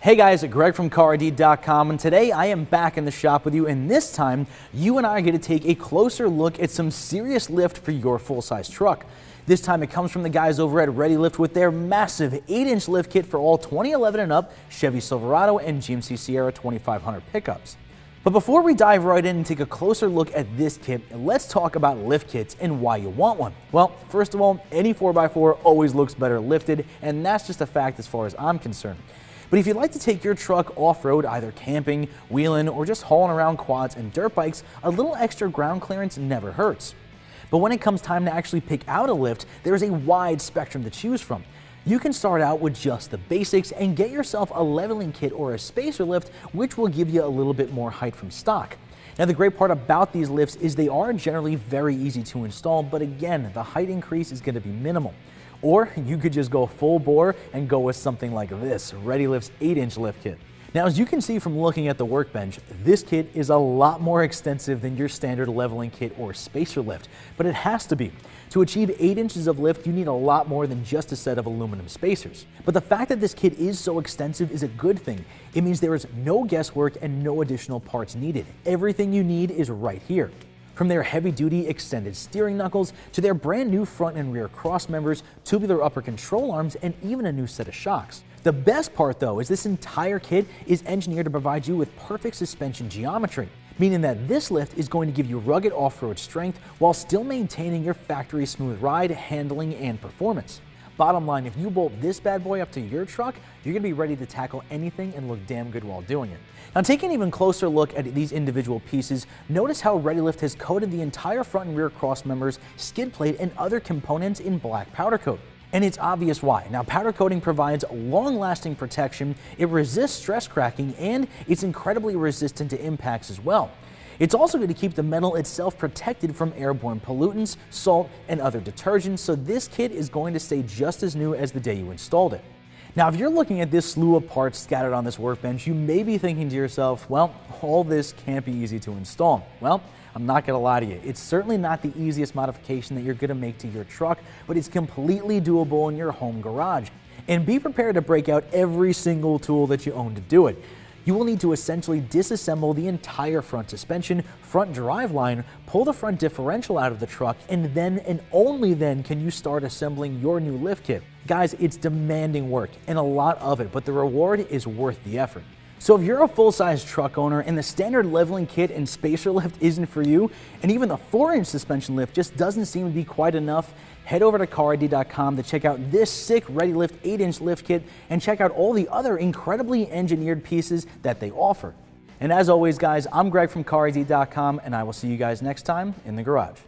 Hey guys, Greg from CarID.com, and today I am back in the shop with you, and this time you and I are going to take a closer look at some serious lift for your full-size truck. This time it comes from the guys over at Ready Lift with their massive 8-inch lift kit for all 2011 and up Chevy Silverado and GMC Sierra 2500 pickups. But before we dive right in and take a closer look at this kit, let's talk about lift kits and why you want one. Well, first of all, any 4x4 always looks better lifted, and that's just a fact as far as I'm concerned. But if you'd like to take your truck off-road, either camping, wheeling, or just hauling around quads and dirt bikes, a little extra ground clearance never hurts. But when it comes time to actually pick out a lift, there is a wide spectrum to choose from. You can start out with just the basics and get yourself a leveling kit or a spacer lift, which will give you a little bit more height from stock. Now, the great part about these lifts is they are generally very easy to install, but again, the height increase is going to be minimal. Or you could just go full bore and go with something like this, Ready Lift's 8-inch lift kit. Now, as you can see from looking at the workbench, this kit is a lot more extensive than your standard leveling kit or spacer lift, but it has to be. To achieve 8 inches of lift, you need a lot more than just a set of aluminum spacers. But the fact that this kit is so extensive is a good thing. It means there is no guesswork and no additional parts needed. Everything you need is right here. From their heavy-duty extended steering knuckles to their brand new front and rear cross members, tubular upper control arms, and even a new set of shocks. The best part though is this entire kit is engineered to provide you with perfect suspension geometry, meaning that this lift is going to give you rugged off-road strength while still maintaining your factory smooth ride, handling, and performance. Bottom line, if you bolt this bad boy up to your truck, you're going to be ready to tackle anything and look damn good while doing it. Now, taking an even closer look at these individual pieces, notice how Ready Lift has coated the entire front and rear cross members, skid plate, and other components in black powder coat. And it's obvious why. Now, powder coating provides long-lasting protection, it resists stress cracking, and it's incredibly resistant to impacts as well. It's also going to keep the metal itself protected from airborne pollutants, salt, and other detergents, so this kit is going to stay just as new as the day you installed it. Now, if you're looking at this slew of parts scattered on this workbench, you may be thinking to yourself, well, all this can't be easy to install. Well, I'm not going to lie to you. It's certainly not the easiest modification that you're going to make to your truck, but it's completely doable in your home garage. And be prepared to break out every single tool that you own to do it. You will need to essentially disassemble the entire front suspension, front driveline, pull the front differential out of the truck, and then and only then can you start assembling your new lift kit. Guys, it's demanding work and a lot of it, but the reward is worth the effort. So if you're a full-size truck owner and the standard leveling kit and spacer lift isn't for you, and even the 4-inch suspension lift just doesn't seem to be quite enough, head over to CarID.com to check out this sick Ready Lift 8-inch lift kit and check out all the other incredibly engineered pieces that they offer. And as always, guys, I'm Greg from CarID.com, and I will see you guys next time in the garage.